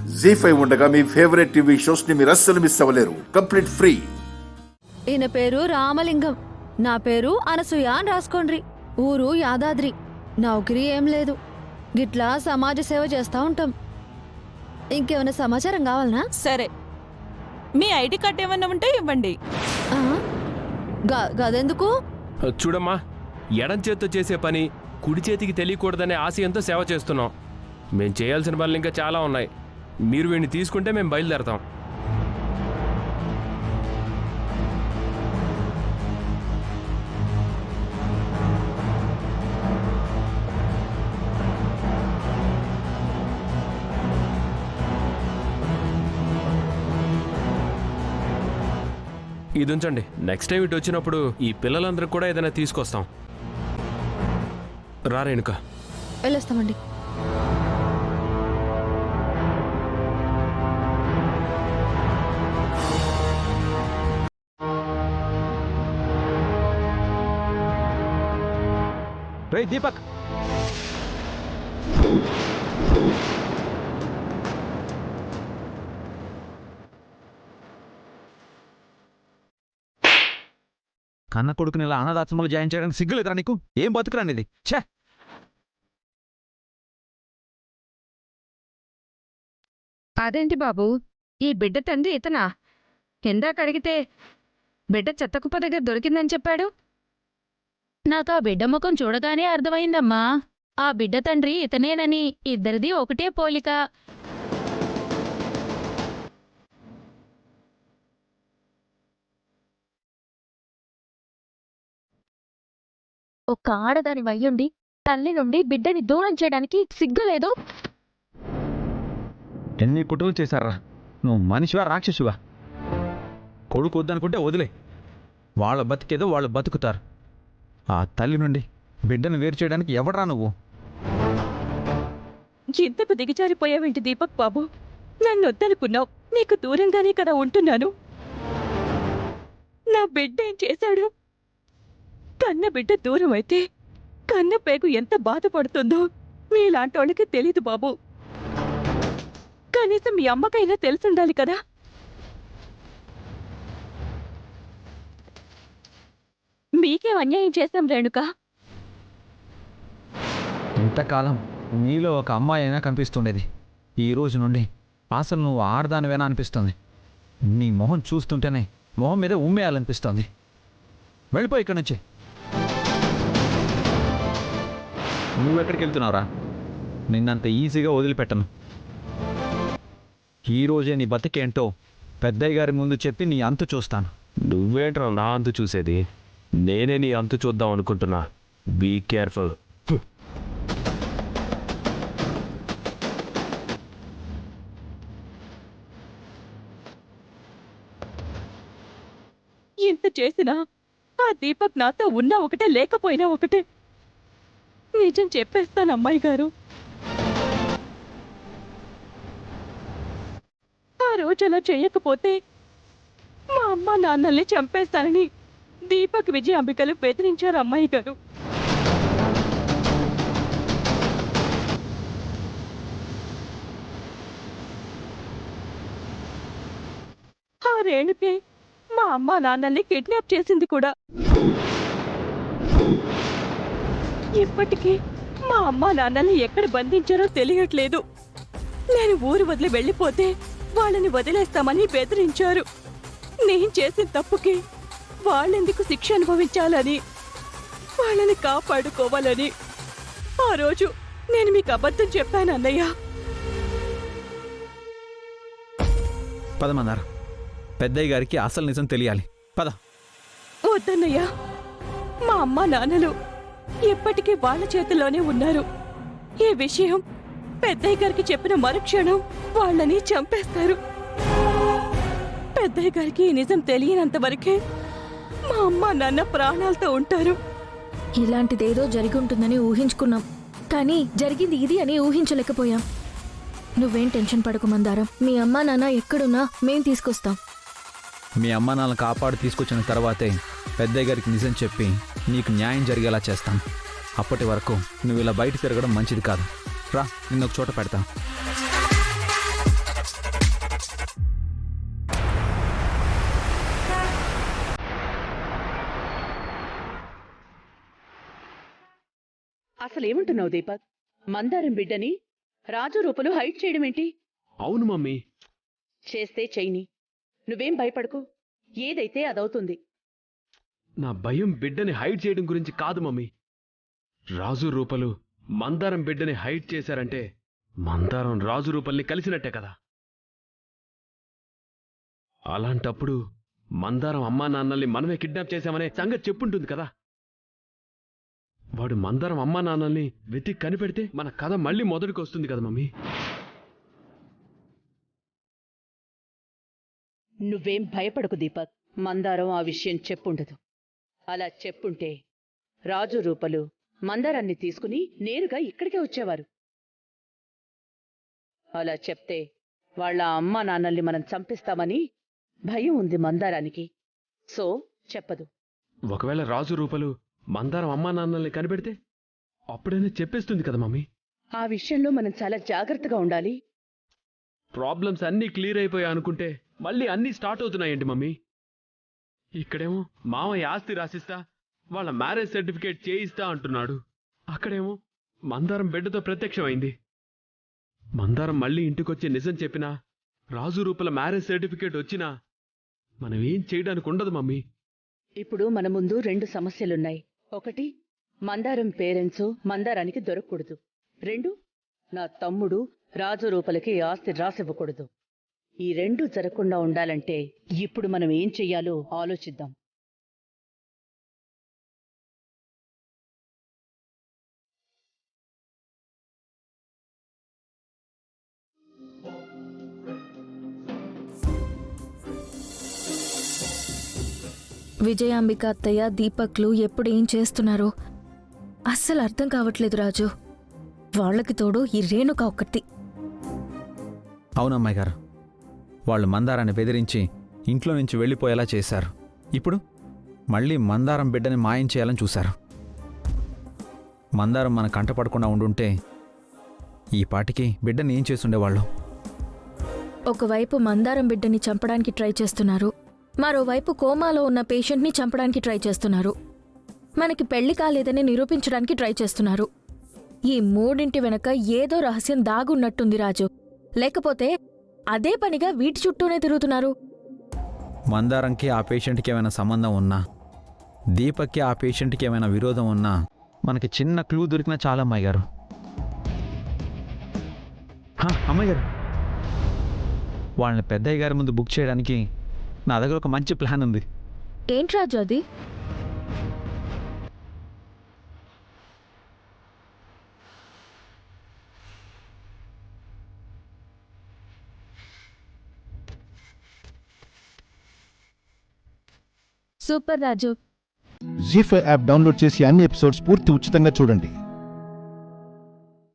జీ5 ఉండగా మీ favourite TV shows ని మీరు అస్సలు మిస్ అవ్వలేరు. Complete free. ఈయన పేరు రామలింగం, నా పేరు అనసూయ అని రాసుకోండ్రి. ఊరు యాదాద్రి. నౌకరీ ఏం లేదు, గిట్లా సమాజ సేవ చేస్తా ఉంటాం. ఇంకేమైనా సమాచారం కావాలనా? సరే, మీ ఐడి కార్డ్ ఏమన్నా ఉంటే ఇవ్వండి. ఆ? గదెందుకు? చూడమ్మా, ఎడం చేత్తో చేసే పని కుడి చేతికి తెలియకూడదనే ఆశయంతో సేవ చేస్తున్నాం. మేం చేయాల్సిన పనులు ఇంకా చాలా ఉన్నాయి. మీరు వీడిని తీసుకుంటే మేము బయలుదేరతాం. ఇది ఉంచండి. నెక్స్ట్ టైం ఇటు వచ్చినప్పుడు ఈ పిల్లలందరూ కూడా ఏదైనా తీసుకొస్తాం. రా రేణుక. వెళ్ళొస్తామండి. రే దీపక్, కన్న కొడుకుని ఇలా అనాథాశ్రమంలో జాయిన్ చేయడానికి సిగ్గులేదురా నీకు? ఏం బతుకురానిది? ఛే! అదేంటి బాబు, ఈ బిడ్డ తండ్రి ఇతనా? ఇందాక అడిగితే బిడ్డ చెత్తకుప్ప దగ్గర దొరికిందని చెప్పాడు. నాకు ఆ బిడ్డ ముఖం చూడగానే అర్థమైందమ్మా. ఆ బిడ్డ తండ్రి ఇతనేనని. ఇద్దరిది ఒకటే పోలిక. ఒక్క ఆడదాని వయ్యుండి తల్లి నుండి బిడ్డని దూరం చేయడానికి సిగ్గులేదు. ఎన్ని కుట్రలు చేశారా? నువ్వు మనిషివా రాక్షసువా? కొడుకు వద్దనుకుంటే వదిలే, వాళ్ళ బతికేదో వాళ్ళు బతుకుతారు. ఆ తల్లి నుండి బిడ్డను వేరు చేయడానికి ఎవడరా నువ్వు? ఇంతకు దిగజారిపోయావేంటి దీపక్ బాబు? నన్ను వద్దనుకున్నావు, నీకు దూరంగానే కదా ఉంటున్నాను. నా బిడ్డ ఏం చేశాడు? కన్న బిడ్డ దూరం అయితే కన్న పేగు ఎంత బాధపడుతుందో మీలాంటి వాళ్ళకి తెలీదు బాబు. కనీసం మీ అమ్మకైనా తెలుసుండాలి కదా. మీకేం అన్యాయం చేశాం రేణుక? ఇంతకాలం నీలో ఒక అమ్మాయి అయినా కనిపిస్తుండేది. ఈ రోజు నుండి అసలు నువ్వు ఆడదానివేనా అనిపిస్తుంది. నీ మొహం చూస్తుంటేనే మొహం మీద ఉమ్మేయాలనిపిస్తుంది. వెళ్ళిపో ఇక్కడి నుంచి. నువ్వెక్కడికి వెళ్తున్నావురా? నిన్నంత ఈజీగా వదిలిపెట్టను. ఈరోజే నీ బతికేంటో పెద్దయ్య గారి ముందు చెప్పి నీ అంతు చూస్తాను. నువ్వేంట్రా నా అంతు చూసేది? నేనే నీ అంతు చూద్దాం అనుకుంటున్నా. Be careful. ఇంత చేసినా ఆ దీపక్ నాతో ఉన్నా ఒకటే, లేకపోయినా ఒకటే. నిజం చెప్పేస్తాను అమ్మాయి గారు. ఆ రోజు అలా చేయకపోతే మా అమ్మ నాన్నల్ని చంపేస్తానని దీపక్ విజయ అంబికలు బెదిరించారు అమ్మాయి గారు. ఆ రేణుకే మా అమ్మ నాన్నల్ని కిడ్నాప్ చేసింది కూడా. ఇప్పటికీ మా అమ్మ నాన్నల్ని ఎక్కడ బంధించారో తెలియట్లేదు. నేను ఊరు వదిలి వెళ్ళిపోతే వాళ్ళని వదిలేస్తామని బెదిరించారు. నేను చేసిన తప్పుకి వాళ్ళెందుకు శిక్ష అనుభవించాలని, వాళ్ళని కాపాడుకోవాలని ఆ రోజు నేను మీకు అబద్ధం చెప్పాను అన్నయ్య. పదమన్నారు. పెద్దయ్య గారికి అసలు నిజం తెలియాలి. పద. వద్దన్నయ్య, మా అమ్మ నాన్నలు ఎప్పటికీ వాళ్ళ చేతుల్లోనే ఉన్నారు. ఈ విషయం పెద్దయ్య గారికి చెప్పిన మరుక్షణం వాళ్ళని చంపేస్తారు. పెద్దయ్య గారికి ఈ నిజం తెలియనంత వరకే మా అమ్మ నాన్న ప్రాణాలతో ఉంటారు. ఇలాంటిదేదో జరిగి ఉంటుందని ఊహించుకున్నాం, కానీ జరిగింది ఇది అని ఊహించలేకపోయాం. నువ్వేం టెన్షన్ పడకు మందారం. మీ అమ్మా నాన్న ఎక్కడున్నా మేం తీసుకొస్తాం. మీ అమ్మ నాన్న కాపాడు తీసుకొచ్చిన తర్వాతే పెద్దయ్య గారికి నిజం చెప్పి నీకు న్యాయం జరిగేలా చేస్తాను. అప్పటి వరకు నువ్వు ఇలా బయట తిరగడం మంచిది కాదు. రా, నిన్నొక చోట పెడతా. అసలేమంటున్నావు దీపక్? మందారం బిడ్డని రాజు రూపంలో హైట్ చేయడం ఏంటి? అవును మమ్మీ. చేస్తే చెయ్యని. నువ్వేం భయపడకు. ఏదైతే అదవుతుంది. నా భయం బిడ్డని హైడ్ చేయడం గురించి కాదు మమ్మీ. రాజు రూపలు మందారం బిడ్డని హైడ్ చేశారంటే మందారం రాజు రూపల్ని కలిసినట్టే కదా. అలాంటప్పుడు మందారం అమ్మా నాన్నల్ని మనమే కిడ్నాప్ చేశామనే సంగతి చెప్పుంటుంది కదా. వాడు మందారం అమ్మా నాన్నల్ని వెతికి కనిపెడితే మన కథ మళ్ళీ మొదటికి వస్తుంది కదా మమ్మీ. నువ్వేం భయపడకు దీపక్. మందారం ఆ విషయం చెప్పుండదు. అలా చెప్పుంటే రాజు రూపలు మందారాన్ని తీసుకుని నేరుగా ఇక్కడికే వచ్చేవారు. అలా చెప్తే వాళ్ళ అమ్మా నాన్నల్ని మనం చంపిస్తామని భయం ఉంది మందారానికి. సో చెప్పదు. ఒకవేళ రాజు రూపలు మందారం అమ్మా నాన్నల్ని కనిపెడితే అప్పుడైనా చెప్పేస్తుంది కదా మమ్మీ. ఆ విషయంలో మనం చాలా జాగ్రత్తగా ఉండాలి. ప్రాబ్లమ్స్ అన్నీ క్లియర్ అయిపోయా అనుకుంటే మళ్ళీ అన్నీ స్టార్ట్ అవుతున్నాయేంటి మమ్మీ? ఇక్కడేమో మామయ్య ఆస్తి రాసిస్తా, వాళ్ళ మ్యారేజ్ సర్టిఫికేట్ చేయిస్తా అంటున్నాడు. అక్కడేమో మందారం బిడ్డతో ప్రత్యక్షమైంది. మందారం మళ్ళీ ఇంటికొచ్చి నిజం చెప్పినా, రాజు రూపల మ్యారేజ్ సర్టిఫికేట్ వచ్చినా మనం ఏం చేయడానికి ఉండదు మమ్మీ. ఇప్పుడు మన ముందు 2 సమస్యలున్నాయి. ఒకటి, మందారం పేరెంట్స్ మందారానికి దొరకకూడదు. 2, నా తమ్ముడు రాజు రూపలకి ఆస్తి రాసివ్వకూడదు. ఈ 2 జరగకుండా ఉండాలంటే ఇప్పుడు మనం ఏం చెయ్యాలో ఆలోచిద్దాం. విజయాంబిక అత్తయ్య దీపక్లు ఎప్పుడు ఏం చేస్తున్నారో అస్సలు అర్థం కావట్లేదు రాజు. వాళ్ళకి తోడు ఈ రేణుక ఒక్కటి. అవునమ్మాయి గారు, వాళ్ళు మందారాన్ని బెదిరించి ఇంట్లో నుంచి వెళ్ళిపోయేలా చేశారు. ఇప్పుడు మళ్ళీ మందారం బిడ్డని మాయం చేయాలని చూశారు. మందారం మన కంటపడకుండా ఉండుంటే ఈ పాటికి బిడ్డని ఏం చేసుండేవాళ్ళు? ఒకవైపు మందారం బిడ్డని చంపడానికి ట్రై చేస్తున్నారు, మరోవైపు కోమాలో ఉన్న పేషెంట్ని చంపడానికి ట్రై చేస్తున్నారు, మనకి పెళ్లి కాలేదని నిరూపించడానికి ట్రై చేస్తున్నారు. ఈ మూడింటి వెనక ఏదో రహస్యం దాగున్నట్టుంది రాజు. లేకపోతే అదే పనిగా వీటి చుట్టూనే తిరుగుతున్నారు. మందారంకి ఆ పేషెంట్కి ఏమైనా సంబంధం ఉన్నా, దీపక్కి ఆ పేషెంట్కి ఏమైనా విరోధం ఉన్నా మనకి చిన్న క్లూ దొరికినా చాలా. అమ్మాయి గారు, అమ్మాయి గారు, వాళ్ళని పెద్దయ్య గారి ముందు బుక్ చేయడానికి నా దగ్గర ఒక మంచి ప్లాన్ ఉంది. ఏంటి రాజు అది? సూపర్ రాజు. జీ5 యాప్ డౌన్లోడ్ చేసి అన్ని ఎపిసోడ్స్ పూర్తి ఉచితంగా చూడండి.